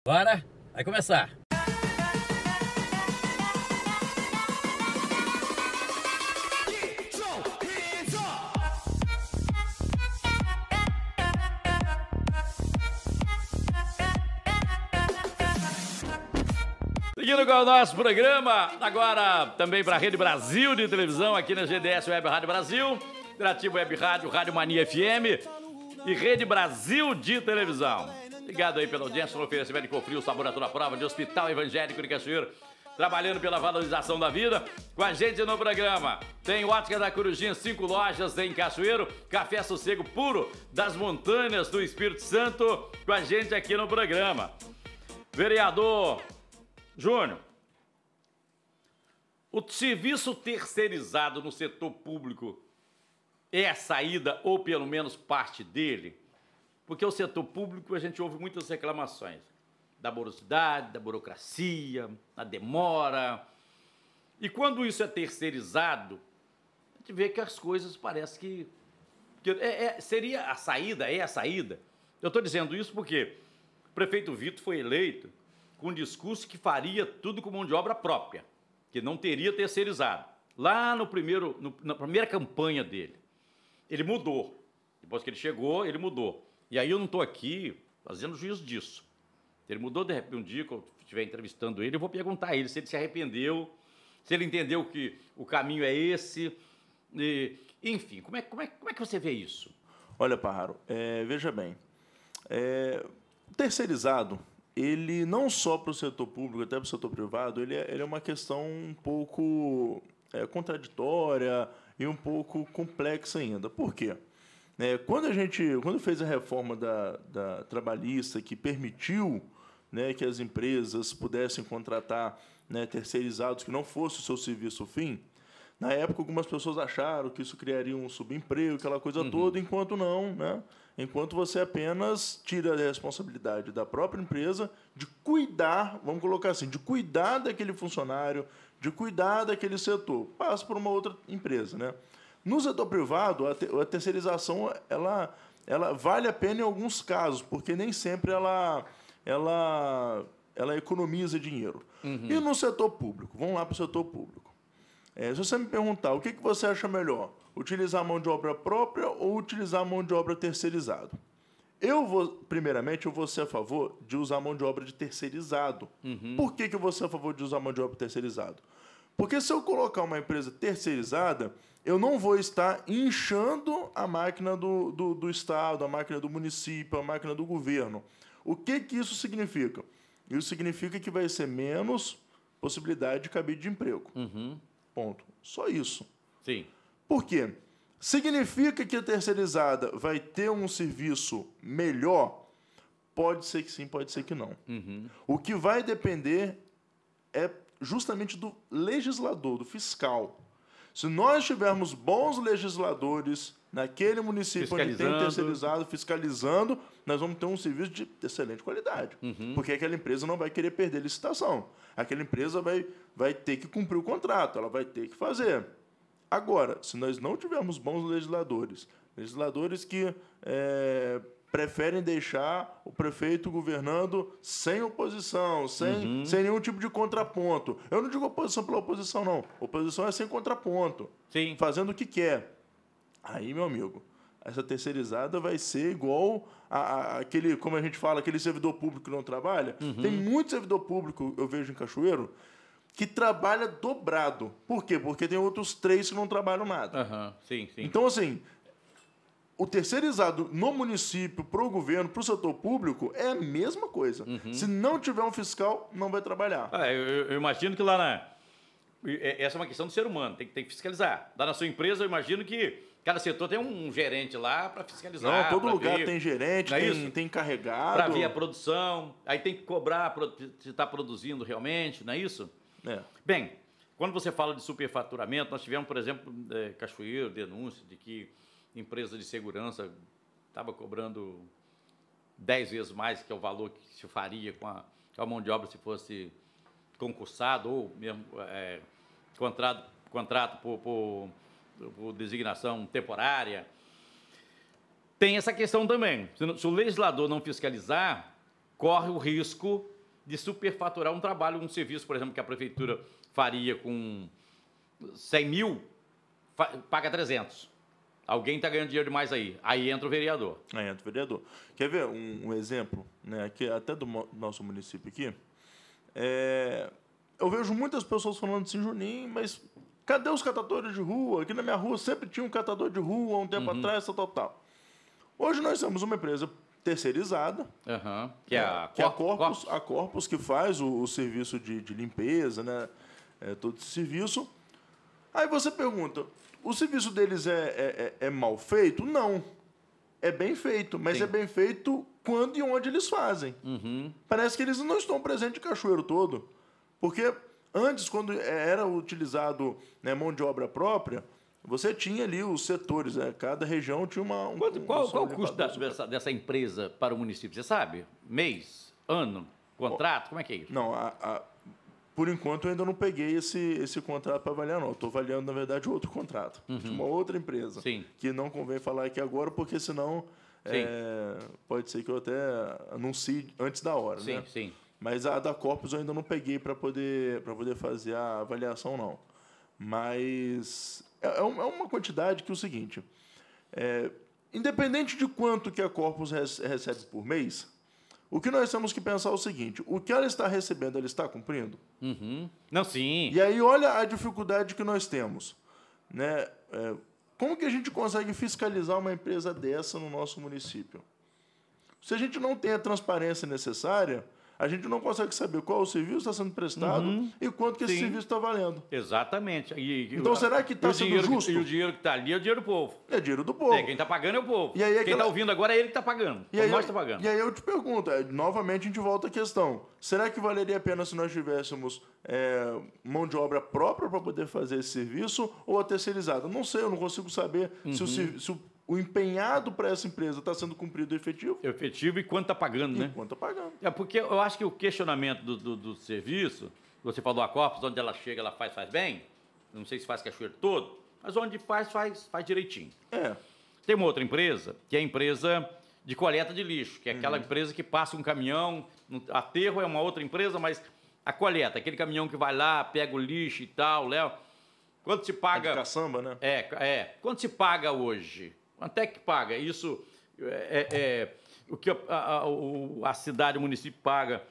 Bora, vai começar. Seguindo com o nosso programa, agora também para a Rede Brasil de televisão, aqui na GDS Web Rádio Brasil, Interativo Web Rádio, Rádio Mania FM e Rede Brasil de televisão. Obrigado aí pela audiência, no oferecimento de Cofrio, sabor a toda prova, de Hospital Evangélico de Cachoeiro, trabalhando pela valorização da vida. Com a gente no programa tem Ótica da Corujinha, 5 lojas em Cachoeiro, Café Sossego Puro das Montanhas do Espírito Santo, com a gente aqui no programa. Vereador Júnior, o serviço terceirizado no setor público é a saída, ou pelo menos parte dele? Porque o setor público, a gente ouve muitas reclamações da morosidade, da burocracia, da demora. E quando isso é terceirizado, a gente vê que as coisas parecem que seria a saída, é a saída. Eu estou dizendo isso porque o prefeito Vitor foi eleito com um discurso que faria tudo com mão de obra própria, que não teria terceirizado. Lá na primeira campanha dele, ele mudou. Depois que ele chegou, ele mudou. E aí eu não estou aqui fazendo juízo disso. Ele mudou, de repente, um dia que eu estiver entrevistando ele, eu vou perguntar a ele se ele se arrependeu, se ele entendeu que o caminho é esse. Enfim, como é que você vê isso? Olha, Parraro, veja bem, o terceirizado, ele não só para o setor público, até para o setor privado, ele é uma questão um pouco contraditória e um pouco complexa ainda. Por quê? Quando fez a reforma da trabalhista, que permitiu, né, que as empresas pudessem contratar, né, terceirizados que não fosse o seu serviço fim, na época algumas pessoas acharam que isso criaria um subemprego, aquela coisa toda, enquanto não, né? Enquanto você apenas tira a responsabilidade da própria empresa de cuidar, vamos colocar assim, de cuidar daquele funcionário, de cuidar daquele setor, passa por uma outra empresa, né? No setor privado, a terceirização ela vale a pena em alguns casos, porque nem sempre ela economiza dinheiro. E no setor público? Vamos lá para o setor público. Se você me perguntar, o que você acha melhor? Utilizar a mão de obra própria ou utilizar a mão de obra terceirizado? Primeiramente, eu vou ser a favor de usar a mão de obra de terceirizado. Por que eu vou ser a favor de usar a mão de obra terceirizado? Porque se eu colocar uma empresa terceirizada, eu não vou estar inchando a máquina do Estado, a máquina do município, a máquina do governo. O que isso significa? Isso significa que vai ser menos possibilidade de cabide de emprego. Ponto. Só isso. Sim. Por quê? Significa que a terceirizada vai ter um serviço melhor? Pode ser que sim, pode ser que não. O que vai depender é justamente do legislador, do fiscal. Se nós tivermos bons legisladores naquele município onde tem terceirizado, fiscalizando, nós vamos ter um serviço de excelente qualidade. Porque aquela empresa não vai querer perder licitação. Aquela empresa vai ter que cumprir o contrato, ela vai ter que fazer. Agora, se nós não tivermos bons legisladores que preferem deixar o prefeito governando sem oposição, sem nenhum tipo de contraponto. Eu não digo oposição pela oposição, não. Oposição é sem contraponto. Sim. Fazendo o que quer. Aí, meu amigo, essa terceirizada vai ser igual aquele, como a gente fala, aquele servidor público que não trabalha. Tem muito servidor público, eu vejo em Cachoeiro, que trabalha dobrado. Por quê? Porque tem outros 3 que não trabalham nada. Sim. Então, assim, o terceirizado no município, para o governo, para o setor público, é a mesma coisa. Se não tiver um fiscal, não vai trabalhar. Eu imagino que lá essa é uma questão do ser humano, tem que fiscalizar. Lá na sua empresa, eu imagino que cada setor tem um gerente lá para fiscalizar. Não, todo lugar tem gerente, tem encarregado. Para ver a produção, aí tem que cobrar se está produzindo realmente, não é isso? Bem, quando você fala de superfaturamento, nós tivemos, por exemplo, Cachoeiro, denúncia de que empresa de segurança estava cobrando 10 vezes mais que o valor que se faria com a mão de obra se fosse concursado ou mesmo contrato por designação temporária. Tem essa questão também. Se o legislador não fiscalizar, corre o risco de superfaturar um trabalho, um serviço, por exemplo, que a prefeitura faria com 100 mil, paga 300. Alguém está ganhando dinheiro demais aí. Aí entra o vereador. Aí entra o vereador. Quer ver um exemplo, né, aqui, até do nosso município aqui? Eu vejo muitas pessoas falando assim, Juninho, mas cadê os catadores de rua? Aqui na minha rua sempre tinha um catador de rua, há um tempo atrás, tal. Hoje nós temos uma empresa terceirizada, que é a Corpus, que faz o serviço de limpeza, né, todo esse serviço. Aí você pergunta, o serviço deles é mal feito? Não. É bem feito, mas Sim. é bem feito quando e onde eles fazem. Parece que eles não estão presentes em Cachoeiro todo. Porque antes, quando era utilizado, né, mão de obra própria, você tinha ali os setores, né? Cada região tinha Qual o custo dessa empresa para o município? Você sabe? Mês? Ano? Contrato? Como é que é isso? Não, por enquanto eu ainda não peguei esse contrato para avaliar, não. Estou avaliando, na verdade, outro contrato de uma outra empresa. Sim. Que não convém falar aqui agora, porque senão pode ser que eu até anuncie antes da hora. Sim, né? sim. Mas a da Corpus eu ainda não peguei para poder fazer a avaliação, não. Mas é uma quantidade que é o seguinte, independente de quanto que a Corpus recebe por mês, o que nós temos que pensar é o seguinte, o que ela está recebendo, ela está cumprindo? Não, sim. E aí olha a dificuldade que nós temos. Né? Como que a gente consegue fiscalizar uma empresa dessa no nosso município? Se a gente não tem a transparência necessária, a gente não consegue saber qual o serviço está sendo prestado e quanto que esse serviço está valendo. Exatamente. Então, será que está sendo justo? E o dinheiro que está ali é o dinheiro do povo. É dinheiro do povo. Quem está pagando é o povo. E aí, quem está ouvindo agora é ele que está pagando. Nós estamos pagando. E aí eu te pergunto, novamente a gente volta à questão. Será que valeria a pena se nós tivéssemos mão de obra própria para poder fazer esse serviço ou a terceirizada? Não sei, eu não consigo saber se o empenhado para essa empresa está sendo cumprido efetivo. Efetivo e quanto está pagando, né? Quanto está pagando. Porque eu acho que o questionamento do serviço, você falou a Corpus, onde ela chega, ela faz bem. Não sei se faz Cachoeiro todo, mas onde faz direitinho. Tem uma outra empresa, que é a empresa de coleta de lixo, que é aquela empresa que passa um caminhão, aterro é uma outra empresa, mas a coleta, aquele caminhão que vai lá, pega o lixo e tal, leva. Quanto se paga... É de caçamba, né? Quanto se paga hoje? Quanto é que paga? Isso o que a cidade, o município paga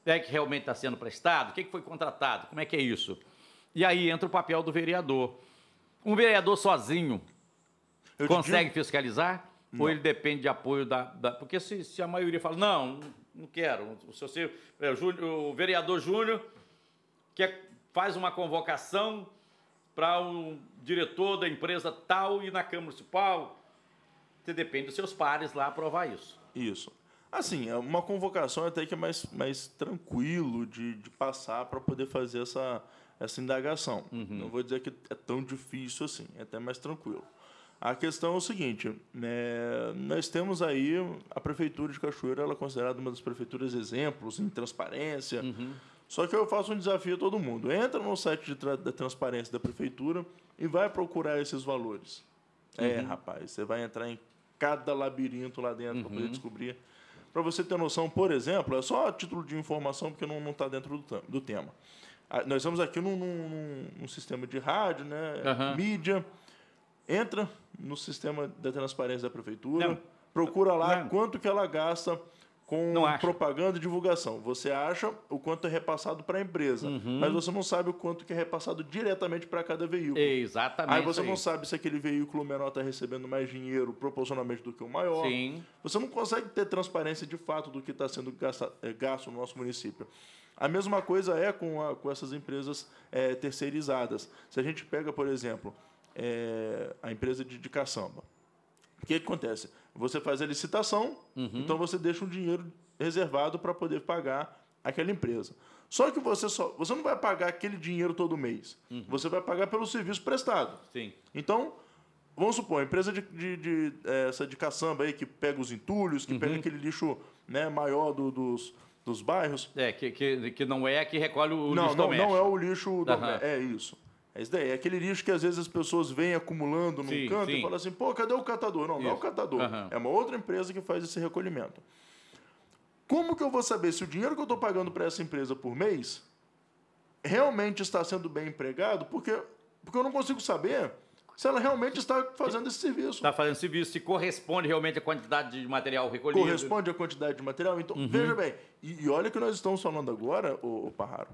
é que realmente está sendo prestado? O que foi contratado? Como é que é isso? E aí entra o papel do vereador. Um vereador sozinho consegue fiscalizar? Não. Ou ele depende de apoio Porque se a maioria fala, não quero. O vereador Júnior faz uma convocação para o diretor da empresa tal e na Câmara Municipal... Você depende dos seus pares lá aprovar isso. Isso. Assim, uma convocação até que é mais tranquilo de passar para poder fazer essa indagação. Não vou dizer que é tão difícil assim, é até mais tranquilo. A questão é o seguinte, né, nós temos aí a Prefeitura de Cachoeiro, ela é considerada uma das prefeituras exemplos em transparência, só que eu faço um desafio a todo mundo. Entra no site da transparência da Prefeitura e vai procurar esses valores. Rapaz, você vai entrar em cada labirinto lá dentro para poder descobrir. Para você ter noção, por exemplo, é só a título de informação, porque não está dentro do tema. Nós estamos aqui num sistema de rádio, né, mídia. Entra no sistema da transparência da Prefeitura, procura lá quanto que ela gasta com propaganda e divulgação. Você acha o quanto é repassado para a empresa, mas você não sabe o quanto que é repassado diretamente para cada veículo. Exatamente. Aí você não sabe se aquele veículo menor está recebendo mais dinheiro proporcionalmente do que o maior. Sim. Você não consegue ter transparência de fato do que está sendo gasto no nosso município. A mesma coisa é com essas empresas terceirizadas. Se a gente pega, por exemplo, a empresa de caçamba, o que acontece? Você faz a licitação, então você deixa um dinheiro reservado para poder pagar aquela empresa. Só que você não vai pagar aquele dinheiro todo mês. Você vai pagar pelo serviço prestado. Sim. Então, vamos supor, a empresa essa de caçamba aí, que pega os entulhos, que pega aquele lixo, né, maior dos bairros. Que não é que recolhe o lixo doméstico. Não é o lixo doméstico. É isso. É isso daí. É aquele lixo que às vezes as pessoas vêm acumulando num canto e falam assim, pô, cadê o catador? Não é o catador. É uma outra empresa que faz esse recolhimento. Como que eu vou saber se o dinheiro que eu estou pagando para essa empresa por mês realmente está sendo bem empregado? Porque eu não consigo saber se ela realmente está fazendo esse serviço. Está fazendo serviço, se corresponde realmente à quantidade de material recolhido. Corresponde à quantidade de material. Então, veja bem, e olha que nós estamos falando agora, ô Parraro,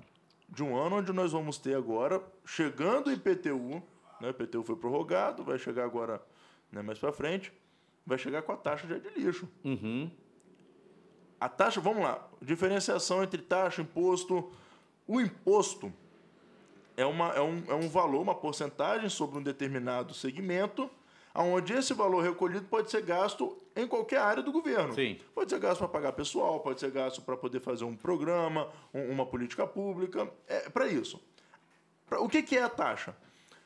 de um ano onde nós vamos ter agora, chegando o IPTU, né, o IPTU foi prorrogado, vai chegar agora, né, mais para frente, vai chegar com a taxa de lixo. A taxa, vamos lá, diferenciação entre taxa e imposto. O imposto é um valor, uma porcentagem sobre um determinado segmento, onde esse valor recolhido pode ser gasto em qualquer área do governo. Sim. Pode ser gasto para pagar pessoal, pode ser gasto para poder fazer um programa, uma política pública, para isso. O que é a taxa?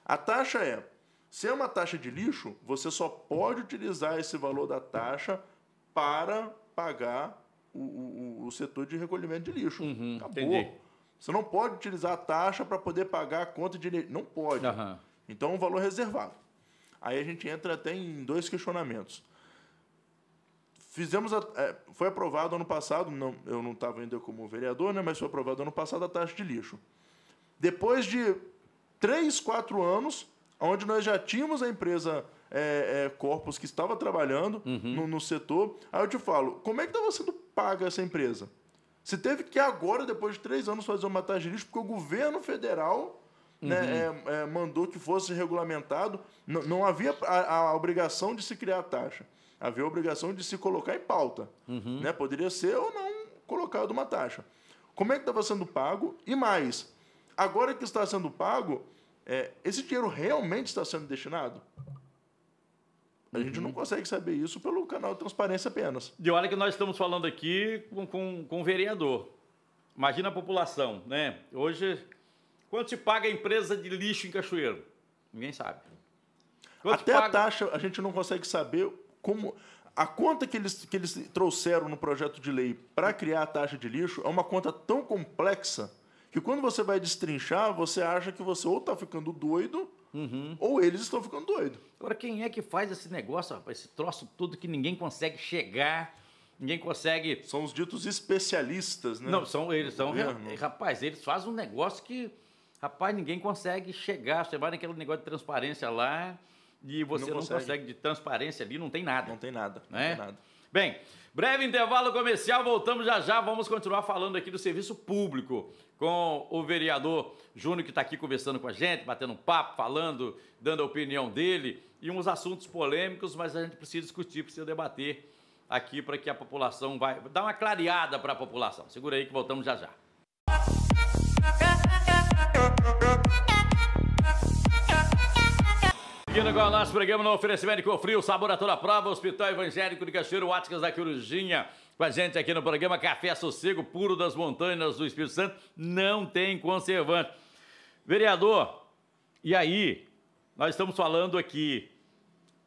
A taxa se é uma taxa de lixo, você só pode utilizar esse valor da taxa para pagar o setor de recolhimento de lixo. Acabou. Entendi. Você não pode utilizar a taxa para poder pagar a conta de energia. Não pode. Então, é um valor reservado. Aí a gente entra até em 2 questionamentos. Foi aprovado ano passado, eu não estava ainda como vereador, né, mas foi aprovado ano passado a taxa de lixo. Depois de 3, 4 anos, onde nós já tínhamos a empresa Corpus que estava trabalhando no setor, aí eu te falo, como é que estava sendo paga essa empresa? Você teve que agora, depois de 3 anos, fazer uma taxa de lixo, porque o governo federal mandou que fosse regulamentado. Não havia a obrigação de se criar a taxa. Havia a obrigação de se colocar em pauta. Né? Poderia ser ou não colocado uma taxa. Como é que estava sendo pago? E mais, agora que está sendo pago, esse dinheiro realmente está sendo destinado? A gente não consegue saber isso pelo canal de transparência apenas. E olha que nós estamos falando aqui com o vereador. Imagina a população, né? Hoje, quanto se paga a empresa de lixo em Cachoeiro? Ninguém sabe. Até a taxa a gente não consegue saber como... A conta que eles trouxeram no projeto de lei para criar a taxa de lixo é uma conta tão complexa que quando você vai destrinchar, você acha que você ou está ficando doido ou eles estão ficando doidos. Agora, quem é que faz esse negócio, rapaz? Esse troço tudo que ninguém consegue chegar, ninguém consegue... São os ditos especialistas, né? Não, eles são... Rapaz, eles fazem um negócio que, rapaz, ninguém consegue chegar. Você vai naquele negócio de transparência lá e você não consegue de transparência ali, não tem nada. Não tem nada, não né? tem nada. Bem, breve intervalo comercial, voltamos já. Vamos continuar falando aqui do serviço público com o vereador Júnior, que está aqui conversando com a gente, batendo um papo, falando, dando a opinião dele e uns assuntos polêmicos, mas a gente precisa discutir, precisa debater aqui para que a população vai dar uma clareada para a população. Segura aí que voltamos já. Seguindo agora o nosso programa no oferecimento de Cofrio, sabor a toda prova, Hospital Evangélico de Cachoeiro, Óticas da Corujinha, com a gente aqui no programa Café Sossego, puro das montanhas do Espírito Santo, não tem conservante. Vereador, e aí, nós estamos falando aqui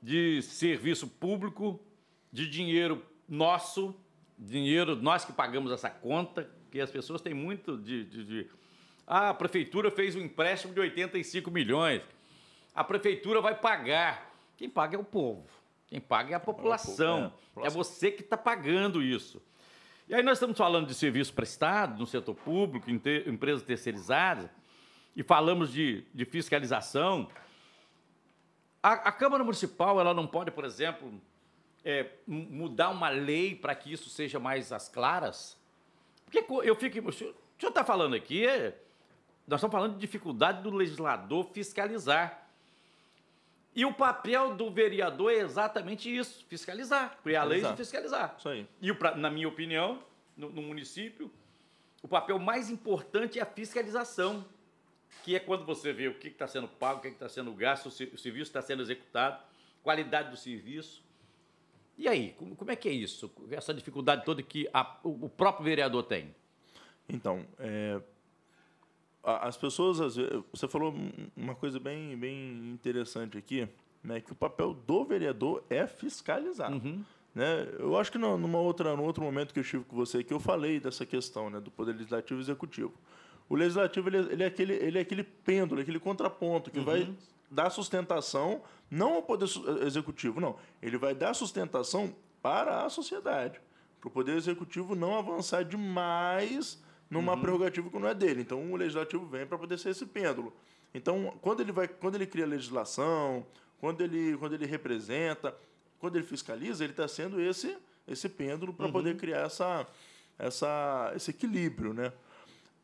de serviço público, de dinheiro nosso, dinheiro nós que pagamos essa conta, que as pessoas têm muito a prefeitura fez um empréstimo de 85 milhões, a prefeitura vai pagar. Quem paga é o povo. Quem paga é a população. É você que está pagando isso. E aí nós estamos falando de serviço prestado no setor público, empresas terceirizadas, e falamos de fiscalização. A Câmara Municipal ela não pode, por exemplo, mudar uma lei para que isso seja mais às claras? Porque eu fico... O senhor está falando aqui, nós estamos falando de dificuldade do legislador fiscalizar. E o papel do vereador é exatamente isso, fiscalizar, criar leis e fiscalizar. Isso aí. E, na minha opinião, no município, o papel mais importante é a fiscalização, que é quando você vê o que está sendo pago, o que está sendo gasto, se o serviço está sendo executado, qualidade do serviço. E aí, como é que é isso? Essa dificuldade toda que o próprio vereador tem? Então, as pessoas, às vezes, você falou uma coisa bem interessante aqui, né, que o papel do vereador é fiscalizar. Né? Eu acho que num outro momento que eu estive com você aqui, eu falei dessa questão, né, do Poder Legislativo e Executivo. O Legislativo ele é aquele pêndulo, aquele contraponto que vai dar sustentação, não ao Poder Executivo, não. Ele vai dar sustentação para a sociedade. para o Poder Executivo não avançar demais numa prerrogativa que não é dele. Então, o Legislativo vem para poder ser esse pêndulo. Então, quando ele cria legislação, quando ele representa, quando ele fiscaliza, ele está sendo esse pêndulo para poder criar esse equilíbrio, né?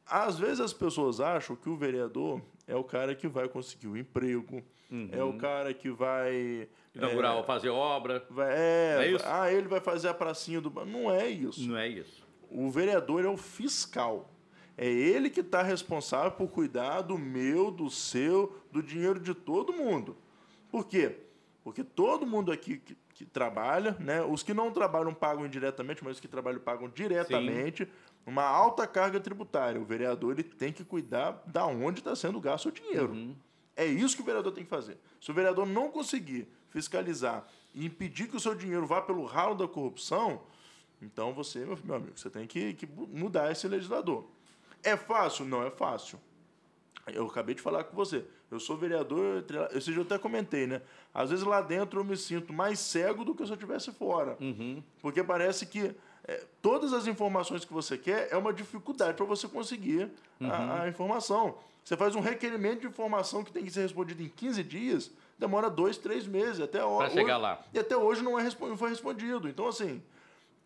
Às vezes as pessoas acham que o vereador é o cara que vai conseguir o emprego, é o cara que vai inaugurar ou fazer obra. É isso? Ele vai fazer a pracinha do... Não é isso. Não é isso. O vereador é o fiscal. É ele que está responsável por cuidar do meu, do seu, do dinheiro de todo mundo. Por quê? Porque todo mundo aqui que trabalha, né? Os que não trabalham pagam indiretamente, mas os que trabalham pagam diretamente. Sim. Uma alta carga tributária. O vereador ele tem que cuidar da onde está sendo gasto o dinheiro. É isso que o vereador tem que fazer. Se o vereador não conseguir fiscalizar e impedir que o seu dinheiro vá pelo ralo da corrupção, então você, meu amigo, você tem que mudar esse legislador. É fácil? Não é fácil. Eu acabei de falar com você. Eu sou vereador, esse dia eu até comentei, né? Às vezes lá dentro eu me sinto mais cego do que se eu estivesse fora. Porque parece que todas as informações que você quer é uma dificuldade para você conseguir a informação. Você faz um requerimento de informação que tem que ser respondido em 15 dias, demora 2, 3 meses, até para chegar lá. E até hoje não foi respondido. Então, assim,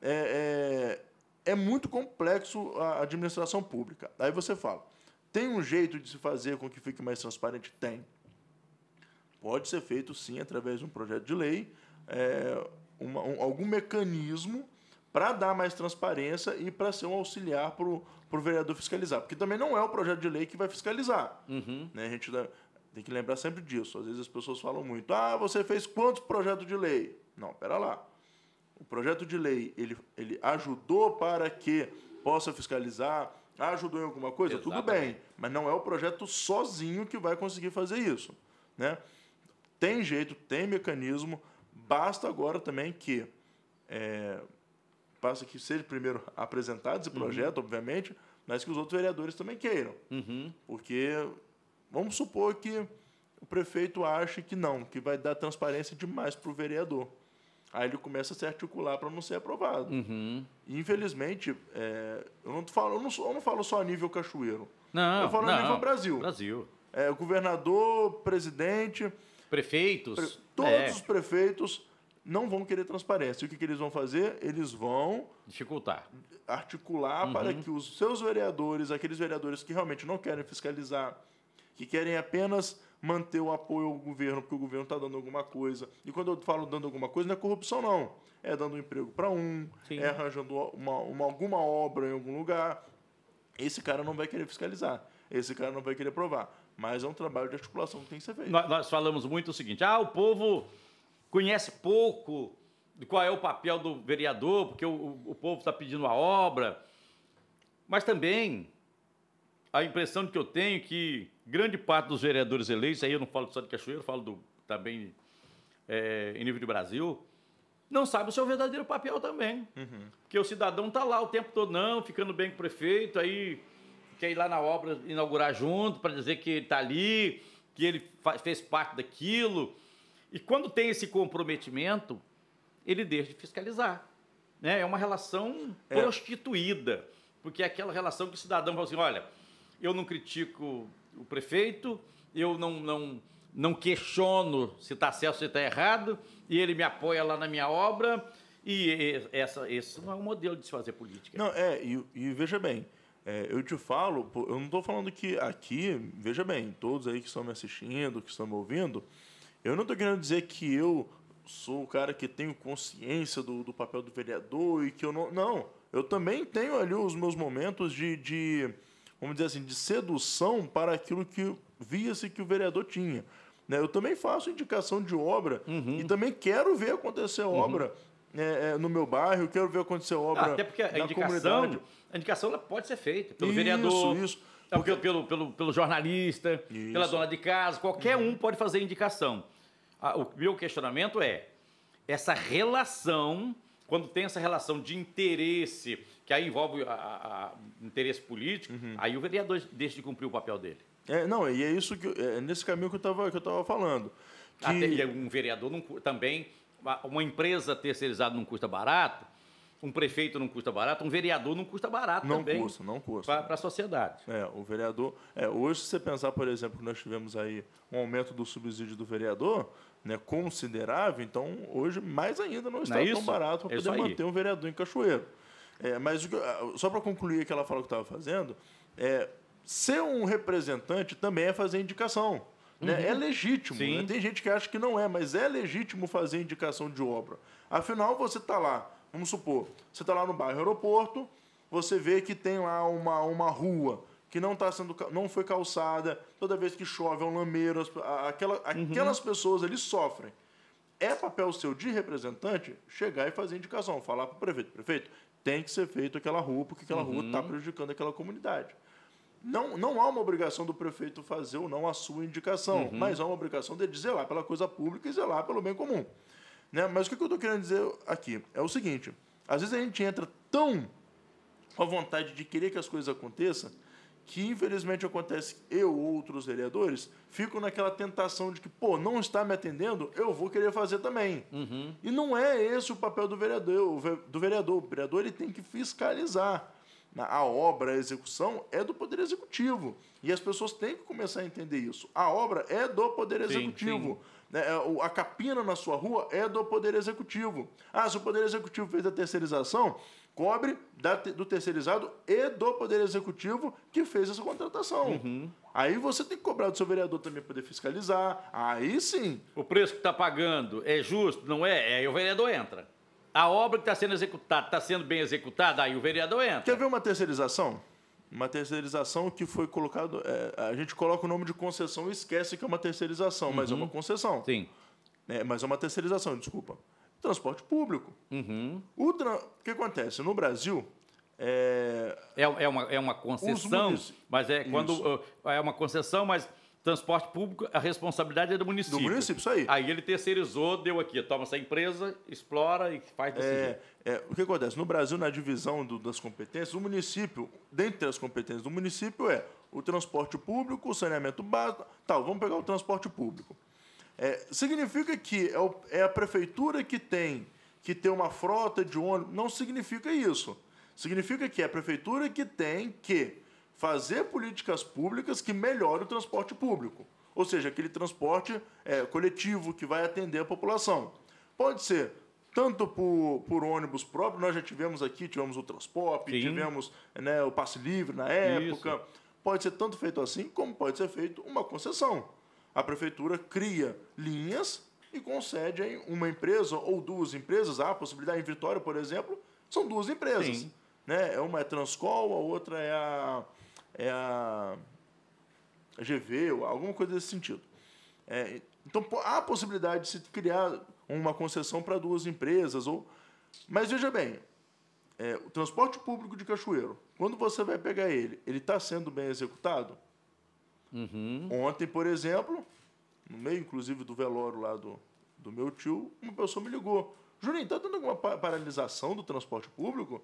é muito complexo a administração pública. Aí você fala, tem um jeito de se fazer com que fique mais transparente? Tem. Pode ser feito, sim, através de um projeto de lei, algum mecanismo para dar mais transparência e para ser um auxiliar para o vereador fiscalizar. Porque também não é o projeto de lei que vai fiscalizar. Né? A gente tem que lembrar sempre disso. Às vezes as pessoas falam muito, você fez quantos projetos de lei? Não, pera lá. O projeto de lei, ele ajudou para que possa fiscalizar, ajudou em alguma coisa? Exatamente. Tudo bem, mas não é o projeto sozinho que vai conseguir fazer isso. Né? Tem jeito, tem mecanismo, basta agora também que... Basta que seja primeiro apresentado esse projeto, obviamente, mas que os outros vereadores também queiram. Porque vamos supor que o prefeito ache que não, que vai dar transparência demais para o vereador. Aí ele começa a se articular para não ser aprovado. E, infelizmente, eu não falo só a nível Cachoeiro. Eu falo a nível Brasil. Governador, presidente... Prefeitos. Todos os prefeitos não vão querer transparência. E o que eles vão fazer? Eles vão... articular para que os seus vereadores, aqueles vereadores que realmente não querem fiscalizar, que querem apenas manter o apoio ao governo, porque o governo está dando alguma coisa. E quando eu falo dando alguma coisa, não é corrupção, não. É dando um emprego para é arranjando alguma obra em algum lugar. Esse cara não vai querer fiscalizar. Esse cara não vai querer provar. Mas é um trabalho de articulação que tem que ser feito. Nós falamos muito o seguinte, o povo conhece pouco de qual é o papel do vereador, porque o povo está pedindo a obra. Mas também a impressão que eu tenho é que grande parte dos vereadores eleitos, aí eu não falo só de Cachoeiro, falo também em nível de Brasil, não sabe o seu verdadeiro papel também. Porque o cidadão está lá o tempo todo, ficando bem com o prefeito, aí quer ir lá na obra inaugurar junto para dizer que ele está ali, que ele fez parte daquilo. E quando tem esse comprometimento, ele deixa de fiscalizar. Né? É uma relação prostituída, porque é aquela relação que o cidadão fala assim, olha, eu não critico o prefeito, eu não questiono se está certo ou se está errado, e ele me apoia lá na minha obra, e esse não é um modelo de se fazer política. Não, e veja bem, eu te falo, eu não estou falando que aqui, veja bem, todos aí que estão me assistindo, que estão me ouvindo, eu não estou querendo dizer que eu sou o cara que tenho consciência do papel do vereador e que eu não... Não, eu também tenho ali os meus momentos de vamos dizer assim, de sedução para aquilo que via-se que o vereador tinha. Né? Eu também faço indicação de obra e também quero ver acontecer obra no meu bairro, quero ver acontecer obra até porque na comunidade. A indicação ela pode ser feita pelo vereador, pelo jornalista, pela dona de casa, qualquer um pode fazer indicação. O meu questionamento é essa relação, quando tem essa relação de interesse, que aí envolve interesse político, aí o vereador deixa de cumprir o papel dele. E é isso nesse caminho que eu estava falando. Até um vereador também, uma empresa terceirizada não custa barato, Um prefeito não custa barato, um vereador não custa barato também. Não custa. Para a sociedade. O vereador... hoje, se você pensar, por exemplo, que nós tivemos aí um aumento do subsídio do vereador, né, considerável, então, hoje, mais ainda não está tão barato para poder manter um vereador em Cachoeiro. Mas, só para concluir aquela fala que eu estava fazendo, ser um representante também é fazer indicação. Né? É legítimo. Né? Tem gente que acha que não é, mas é legítimo fazer indicação de obra. Afinal, você está lá, vamos supor, você está lá no bairro Aeroporto, você vê que tem lá uma rua que não foi calçada, toda vez que chove é um lameiro, aquelas pessoas ali sofrem. É papel seu de representante chegar e fazer indicação, falar para o prefeito: prefeito, tem que ser feito aquela rua, porque aquela rua está prejudicando aquela comunidade. Não há uma obrigação do prefeito fazer ou não a sua indicação, mas há uma obrigação de zelar pela coisa pública e zelar pelo bem comum. Né? Mas o que eu estou querendo dizer aqui é o seguinte: às vezes a gente entra tão com a vontade de querer que as coisas aconteçam que, infelizmente, acontece eu ou outros vereadores ficam naquela tentação de que, não está me atendendo, eu vou querer fazer também. E não é esse o papel do vereador. O vereador ele tem que fiscalizar. A obra, a execução é do Poder Executivo. E as pessoas têm que começar a entender isso. A obra é do Poder Executivo. Sim. A capina na sua rua é do Poder Executivo. Se o Poder Executivo fez a terceirização, cobre do terceirizado e do Poder Executivo que fez essa contratação. Aí você tem que cobrar do seu vereador também poder fiscalizar. Aí sim. O preço que está pagando é justo, não é? Aí o vereador entra. A obra que está sendo executada está sendo bem executada, aí o vereador entra. Quer ver uma terceirização? Uma terceirização que foi colocado... a gente coloca o nome de concessão e esquece que é uma terceirização, mas é uma concessão. Sim. Mas é uma terceirização, desculpa. Transporte público. O que acontece? No Brasil... É uma concessão, mas quando é uma concessão, mas... Transporte público, a responsabilidade é do município. Do município, isso aí. Aí ele terceirizou, deu aqui, toma essa empresa, explora e faz desse jeito. O que acontece? No Brasil, na divisão das competências, o município, dentre as competências do município, o transporte público, o saneamento básico. Vamos pegar o transporte público. Significa que é a prefeitura que tem que ter uma frota de ônibus? Não significa isso. Significa que é a prefeitura que tem que fazer políticas públicas que melhorem o transporte público. Ou seja, aquele transporte coletivo que vai atender a população. Pode ser tanto por ônibus próprio, nós já tivemos o Transpop, tivemos o Passe Livre na época. Isso. Pode ser tanto feito assim, como pode ser feito uma concessão. A prefeitura cria linhas e concede em uma empresa ou duas empresas. A possibilidade em Vitória, por exemplo, são duas empresas. Sim. Uma é a Transcol, a outra é a GV, ou alguma coisa desse sentido. Então, há a possibilidade de se criar uma concessão para duas empresas. Mas, veja bem, o transporte público de Cachoeiro, quando você vai pegar ele está sendo bem executado? Ontem, por exemplo, no meio, inclusive, do velório lá do meu tio, uma pessoa me ligou: Juninho, está tendo alguma paralisação do transporte público?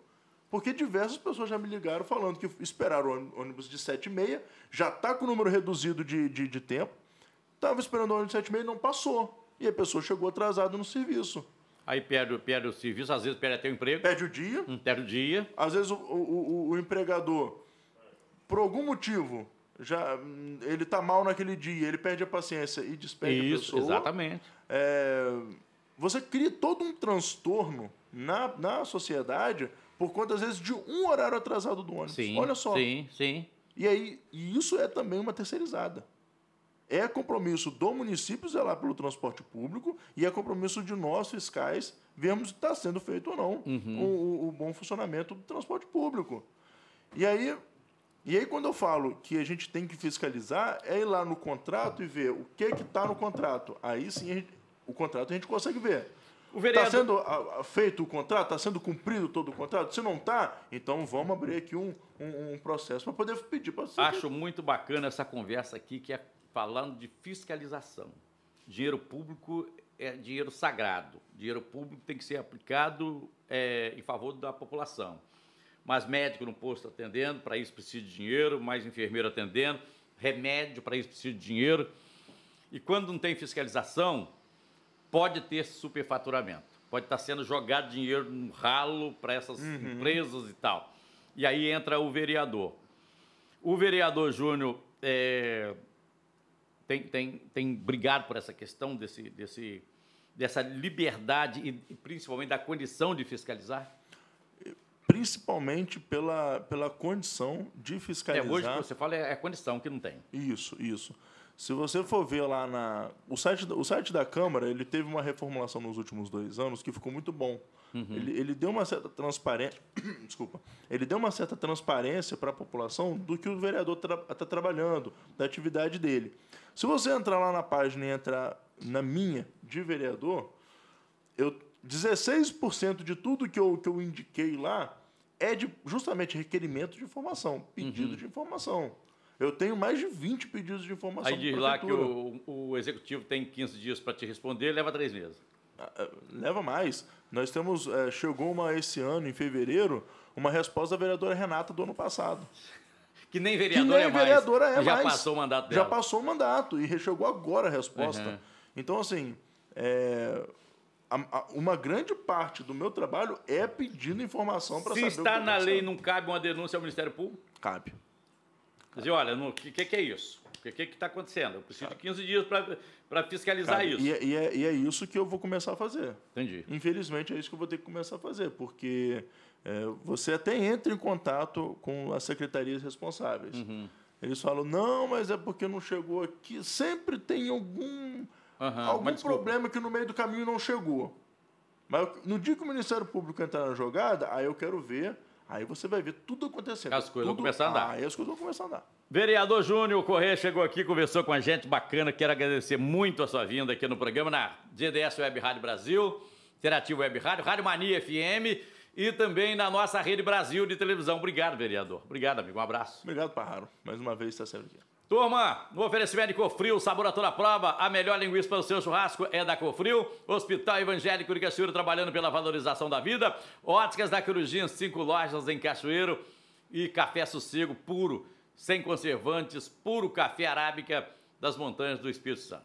Porque diversas pessoas já me ligaram falando que esperaram o ônibus de 7h30, já está com o número reduzido de tempo, estava esperando o ônibus de 7h30 e não passou. E a pessoa chegou atrasada no serviço. Aí perde o serviço, às vezes perde até o emprego. Perde o dia. Perde o dia. Às vezes o empregador, por algum motivo, ele está mal naquele dia, ele perde a paciência e despede a pessoa. Exatamente. Você cria todo um transtorno na sociedade por conta, às vezes, de um horário atrasado do ônibus. Sim, olha só. Sim. E isso é também uma terceirizada. É compromisso do município zelar pelo transporte público e é compromisso de nós, fiscais, vermos se está sendo feito ou não o bom funcionamento do transporte público. E aí, quando eu falo que a gente tem que fiscalizar, é ir lá no contrato e ver o que está no contrato. Aí sim, o contrato a gente consegue ver. Está sendo feito o contrato? Está sendo cumprido todo o contrato? Se não está, então vamos abrir aqui um processo para poder pedir para você. Acho muito bacana essa conversa aqui, que é falando de fiscalização. Dinheiro público é dinheiro sagrado. Dinheiro público tem que ser aplicado em favor da população. Mais médico no posto atendendo, para isso precisa de dinheiro, mais enfermeiro atendendo, remédio, para isso precisa de dinheiro. E quando não tem fiscalização, pode ter superfaturamento. pode estar sendo jogado dinheiro no ralo para essas empresas e tal. E aí entra o vereador. O vereador Júnior tem brigado por essa questão dessa liberdade e principalmente da condição de fiscalizar? Principalmente pela condição de fiscalizar. Hoje que você fala é a condição que não tem. Isso. Se você for ver lá o site da Câmara, ele teve uma reformulação nos últimos 2 anos que ficou muito bom. Ele deu uma certa transparência. Desculpa. Ele deu uma certa transparência para a população do que o vereador está trabalhando, da atividade dele. Se você entrar lá na página e entrar na minha de vereador, 16% de tudo que eu indiquei lá é justamente requerimento de informação, pedido de informação. Eu tenho mais de 20 pedidos de informação. Aí diz lá que o executivo tem 15 dias para te responder, leva 3 meses. Leva mais. Nós temos, chegou esse ano, em fevereiro, uma resposta da vereadora Renata do ano passado. Que nem vereadora é mais. Já passou o mandato dela. Já passou o mandato e chegou agora a resposta. Então, assim, uma grande parte do meu trabalho é pedindo informação para saber. Se está na lei, não cabe uma denúncia ao Ministério Público? Cabe. Quer dizer, olha, o que é isso? O que está acontecendo? Eu preciso de 15 dias para fiscalizar isso. E é isso que eu vou começar a fazer. Entendi. Infelizmente, é isso que eu vou ter que começar a fazer, porque você até entra em contato com as secretarias responsáveis. Eles falam, não, mas é porque não chegou aqui. Sempre tem algum problema que no meio do caminho não chegou. Mas no dia que o Ministério Público entrar na jogada, aí eu quero ver... Aí você vai ver tudo acontecendo. As coisas vão começar a andar. Aí as coisas vão começar a andar. Vereador Júnior Corrêa chegou aqui, conversou com a gente, bacana. Quero agradecer muito a sua vinda aqui no programa, na GDS Web Rádio Brasil, Interativo Web Rádio, Rádio Mania FM e também na nossa Rede Brasil de televisão. Obrigado, vereador. Obrigado, amigo. Um abraço. Obrigado, Parraro. Mais uma vez está sempre aqui. Turma, no oferecimento de Cofril, sabor a toda prova, a melhor linguiça para o seu churrasco é da Cofril. Hospital Evangélico de Cachoeiro trabalhando pela valorização da vida. Óticas da Corujinha, 5 lojas em Cachoeiro. E café sossego puro, sem conservantes, puro café arábica das montanhas do Espírito Santo.